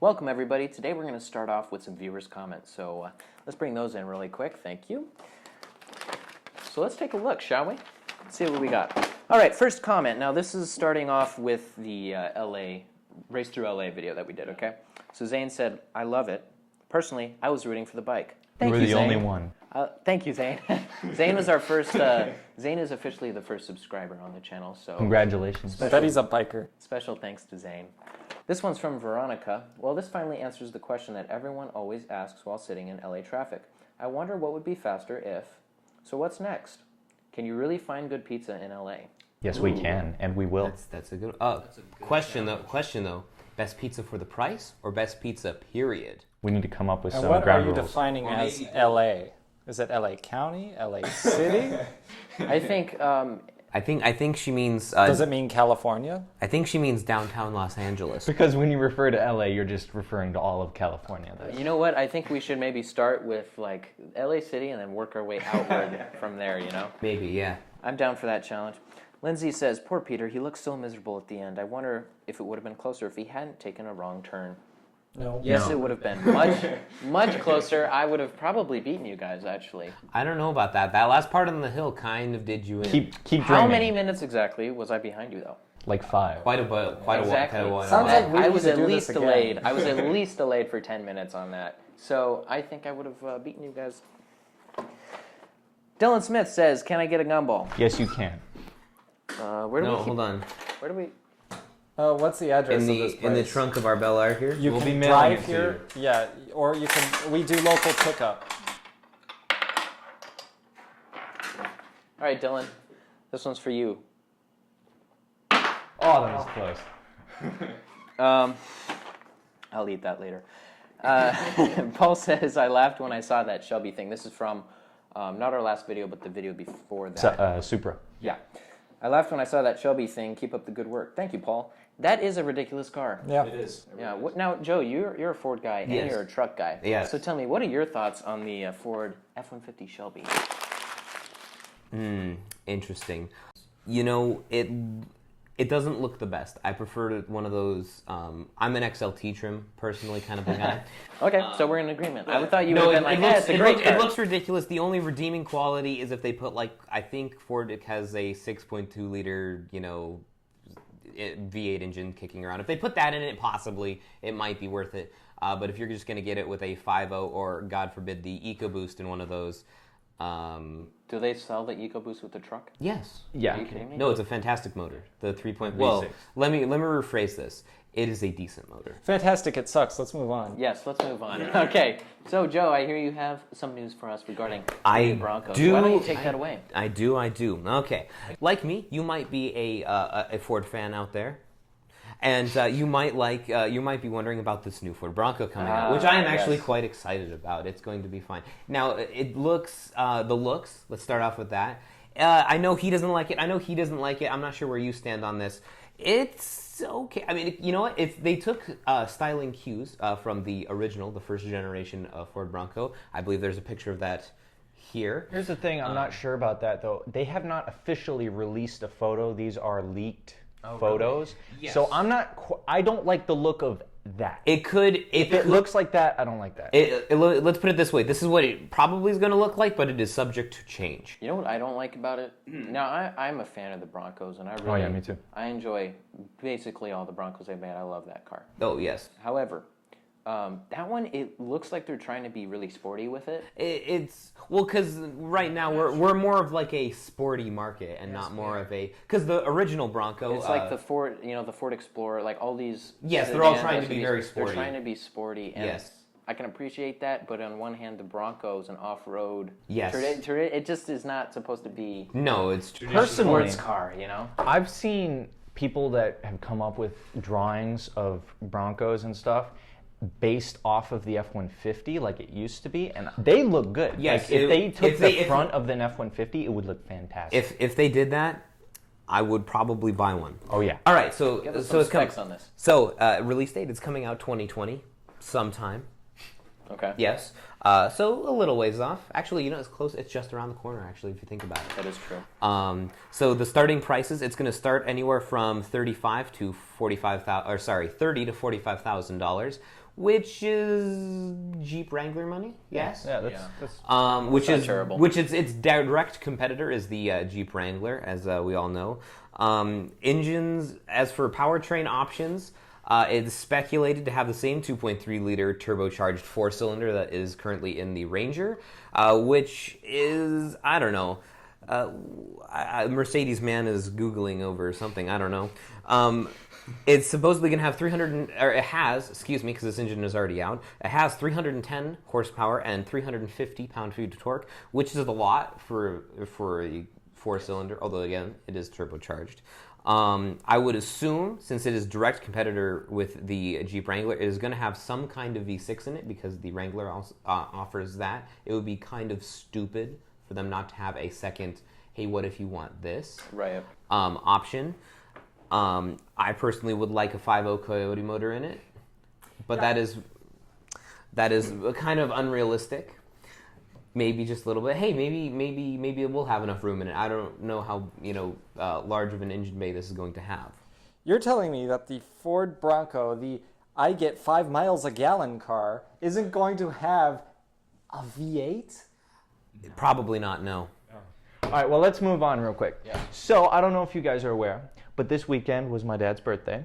Welcome, everybody. Today we're going to start off with some viewers' comments. So let's bring those in really quick. Thank you. So let's take a look, shall we? Let's see what we got. All right, first comment. Now, this is starting off with the LA, Race Through LA video that we did, okay? So Zane said, I love it. Personally, I was rooting for the bike. Thank you, Zane. You were the only one. Thank you, Zane. Zane was our first, Zane is officially the first subscriber on the channel, so... Congratulations. I bet he's a biker. Special thanks to Zane. This one's from Veronica. Well, this finally answers the question that everyone always asks while sitting in LA traffic. I wonder what would be faster if... So what's next? Can you really find good pizza in LA? Yes, we can, and we will. That's a good question though. Best pizza for the price or best pizza period? We need to come up with And some what ground are you rules. defining as LA? Is it LA County? LA City? I think she means. Does it mean California? I think she means downtown Los Angeles. Because when you refer to LA, you're just referring to all of California. You know what? I think we should maybe start with like LA City and then work our way outward from there, you know? Maybe, yeah. I'm down for that challenge. Lindsay says, poor Peter, he looks so miserable at the end. I wonder if it would have been closer if he hadn't taken a wrong turn. No. Yes, it would have been much closer. I would have probably beaten you guys, actually. I don't know about that. That last part on the hill kind of did you in. Keep dreaming. How many minutes exactly was I behind you, though? Like 5. Quite a while. Sounds like we I need was to at do least this again. delayed. I was at least delayed for 10 minutes on that. So I think I would have beaten you guys. Dylan Smith says, "Can I get a gumball?" Yes, you can. Where do we keep... hold on. Where do we? What's the address of this place? In the trunk of our Bel Air here. You We'll can be mailing drive it to here. Yeah, or you can. We do local pickup. All right, Dylan. This one's for you. Oh, that was close. I'll eat that later. Paul says, I laughed when I saw that Shelby thing. This is from not our last video, but the video before that. Supra. Yeah. I laughed when I saw that Shelby thing. Keep up the good work. Thank you, Paul. That is a ridiculous car. Yeah. It is. Yeah. Now, Joe, you're a Ford guy and Yes. you're a truck guy. Yes. So tell me, what are your thoughts on the Ford F-150 Shelby? Interesting. You know, it doesn't look the best. I prefer one of those. I'm an XLT trim personally, kind of a guy. Okay, so we're in agreement. I thought you would have been like, it's a great car. It looks ridiculous. The only redeeming quality is if they put I think Ford has a 6.2 liter, V8 engine kicking around. If they put that in it, possibly it might be worth it. But if you're just going to get it with a 5.0 or, God forbid, the EcoBoost in one of those. Do they sell the EcoBoost with the truck? Yes. Yeah. Are you kidding me? No, it's a fantastic motor. The 3.0. V6. Well, let me rephrase this. It is a decent motor. Fantastic. It sucks. Let's move on. Yes, let's move on. Okay, so Joe, I hear you have some news for us regarding I the Broncos. do. Why don't you take that away? I do. Okay. Like me, you might be a Ford fan out there. And you might be wondering about this new Ford Bronco coming out, which I am actually quite excited about. It's going to be fine. Now, it looks, the looks, let's start off with that. I know he doesn't like it. I'm not sure where you stand on this. It's okay. I mean, you know what? They took styling cues from the original, the first generation of Ford Bronco. I believe there's a picture of that here. Here's the thing. I'm not sure about that, though. They have not officially released a photo. These are leaked photos. Really? Yes. So I don't like the look of that. If it looks like that, I don't like that. Let's put it this way. This is what it probably is going to look like, but it is subject to change. You know what I don't like about it? Now, I'm a fan of the Broncos, and I really... Oh, yeah, me too. I enjoy basically all the Broncos they've made. I love that car. Oh, yes. However, that one, it looks like they're trying to be really sporty with it. Because right now we're more of like a sporty market and not more of a... Because the original Bronco... It's like the Ford, the Ford Explorer, like all these... Yes, they're all trying to be very sporty. They're trying to be sporty, and yes. I can appreciate that, but on one hand, the Bronco's an off-road... Yes. It just is not supposed to be... No, it's... Personally, sports car, I've seen people that have come up with drawings of Broncos and stuff based off of the F-150 like it used to be, and they look good. Yes, if they took the front of the F-150, it would look fantastic. If they did that, I would probably buy one. Oh yeah. All right, so Give us so some specs on this. So release date is coming out 2020 sometime. Okay. Yes. So a little ways off. Actually, it's close. It's just around the corner, actually, if you think about it. That is true. So the starting prices, it's going to start anywhere from $30 to $45,000, which is Jeep Wrangler money. Yes. Yeah, that's Which not is terrible. Which is its direct competitor is the Jeep Wrangler, as we all know. Engines, as for powertrain options, it's speculated to have the same 2.3 liter turbocharged 4-cylinder that is currently in the Ranger, which is, I don't know. Mercedes man is Googling over something, I don't know. It's supposedly going to have it has, excuse me, because this engine is already out. It has 310 horsepower and 350 pound-feet of torque, which is a lot for a 4-cylinder, although again, it is turbocharged. I would assume, since it is direct competitor with the Jeep Wrangler, it is going to have some kind of V6 in it because the Wrangler also, offers that. It would be kind of stupid for them not to have a second, hey, what if you want this? Right. Option. I personally would like a 5.0 Coyote motor in it, but that is kind of unrealistic. Maybe just a little bit. Hey, maybe it will have enough room in it. I don't know how large of an engine bay this is going to have. You're telling me that the Ford Bronco, the I get 5 miles a gallon car, isn't going to have a V8? Probably not. No. All right, well, let's move on real quick. Yeah. So, I don't know if you guys are aware, but this weekend was my dad's birthday,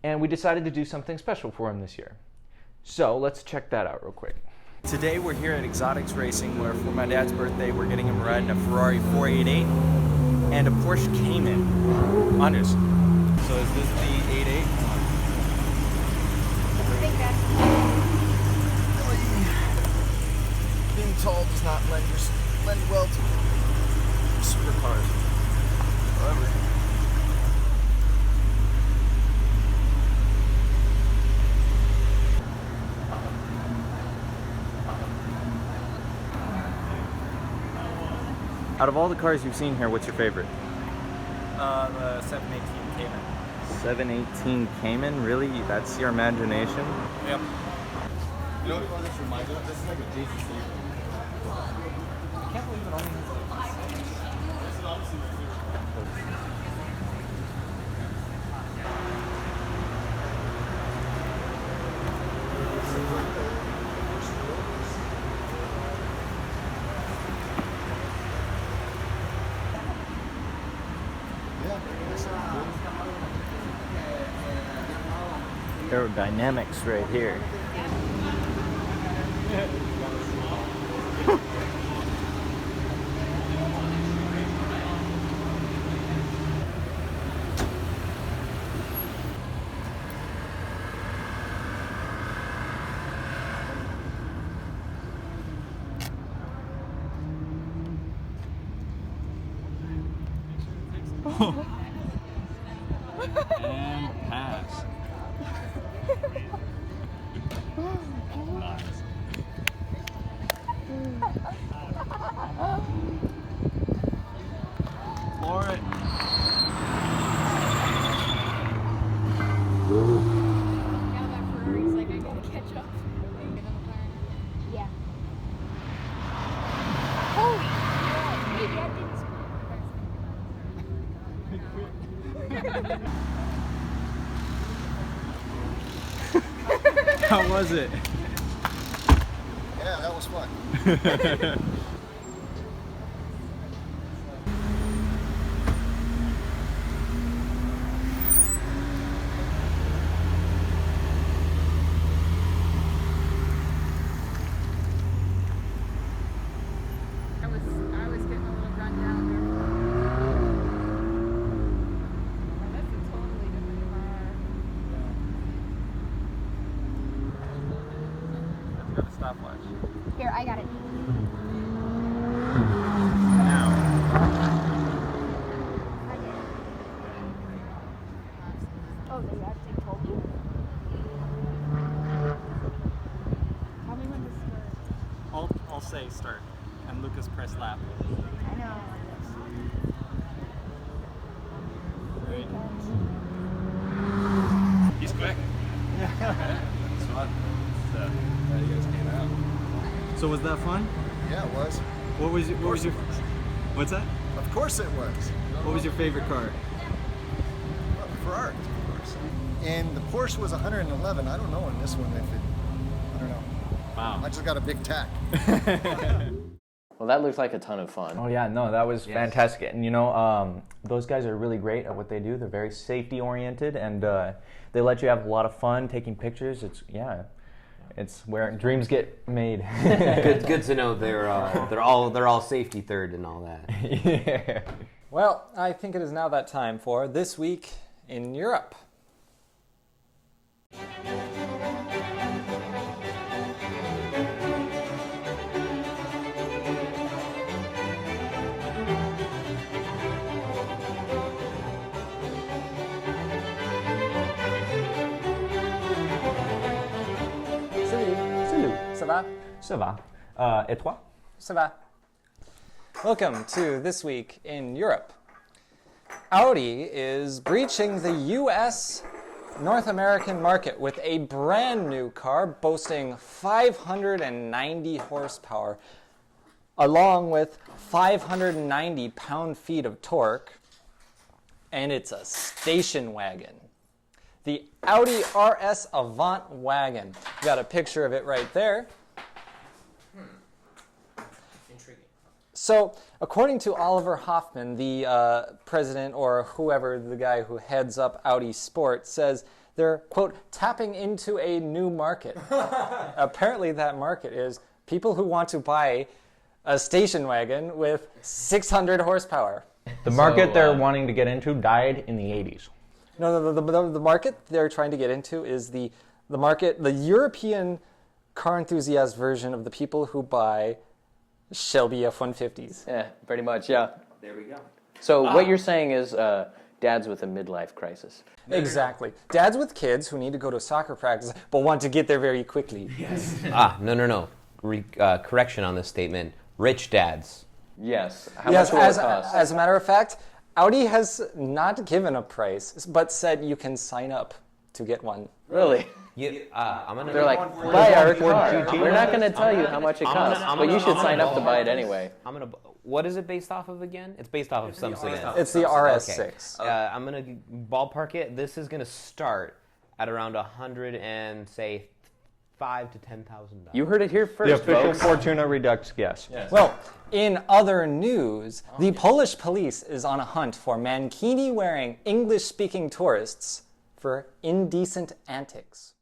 and we decided to do something special for him this year. So, let's check that out real quick. Today we're here at Exotics Racing, where for my dad's birthday we're getting him riding a Ferrari 488 and a Porsche Cayman. Honors. So is this the 88? I think that's Being tall does not lend well to supercars. However, out of all the cars you've seen here, what's your favorite? The 718 Cayman. 718 Cayman? Really? That's your imagination? Yep. You know what this reminds me of? This is like a Jason Statham. I can't believe it only has This is obviously my favorite. Aerodynamics right here. And pass. Nice. Floor it. now that Ferrari's like, I gotta catch up. Yeah. Holy shit! Maybe that didn't How was it? Yeah, that was fun. I was getting a little run down there. That's a totally different car. Let's go to stopwatch. Here, I got it. I did. Oh, they actually told you? Tell me when to start. I'll say start, and Lucas press lap. I know. Great. He's quick. It's fun. So, glad you guys came out. So was that fun? Yeah, it was. What was your what's that? Of course it was. What was your favorite car? Well, Ferrari, of course. And the Porsche was 111. I don't know on this one if it. I don't know. Wow. I just got a big tack. Well, that looked like a ton of fun. Oh yeah, no, that was fantastic. And you know, those guys are really great at what they do. They're very safety oriented, and they let you have a lot of fun taking pictures. It's where dreams get made. Good to know they're all safety third and all that. Yeah. Well, I think it is now that time for This Week in Europe. Salut. Ça va? Ça va. Et toi? Ça va. Welcome to This Week in Europe. Audi is breaching the U.S. North American market with a brand new car boasting 590 horsepower, along with 590 pound-feet of torque, and it's a station wagon. The Audi RS Avant wagon. Got a picture of it right there. Intriguing. So, according to Oliver Hoffman, the president or whoever, the guy who heads up Audi Sport, says they're, quote, tapping into a new market. Apparently that market is people who want to buy a station wagon with 600 horsepower. The market they're wanting to get into died in the 80s. No, the market they're trying to get into is the market, the European car enthusiast version of the people who buy Shelby F-150s. Yeah, pretty much, yeah. There we go. So what you're saying is dads with a midlife crisis. Exactly. Dads with kids who need to go to soccer practice but want to get there very quickly. No. Correction on this statement. Rich dads. Yes. How Yes, much will it cost? as a matter of fact, Audi has not given a price, but said you can sign up to get one. Really? They're Like, buy our car. We're not going to tell you how much it costs, but you should sign up to buy it anyway. What is it based off of again? It's based off of some sedan. It's the RS6. I'm gonna ballpark it. This is gonna start at around $105,000 to $10,000. You heard it here first, The official folks. Fortuna Redux, yes. Well, in other news, the Polish police is on a hunt for mankini-wearing English-speaking tourists for indecent antics.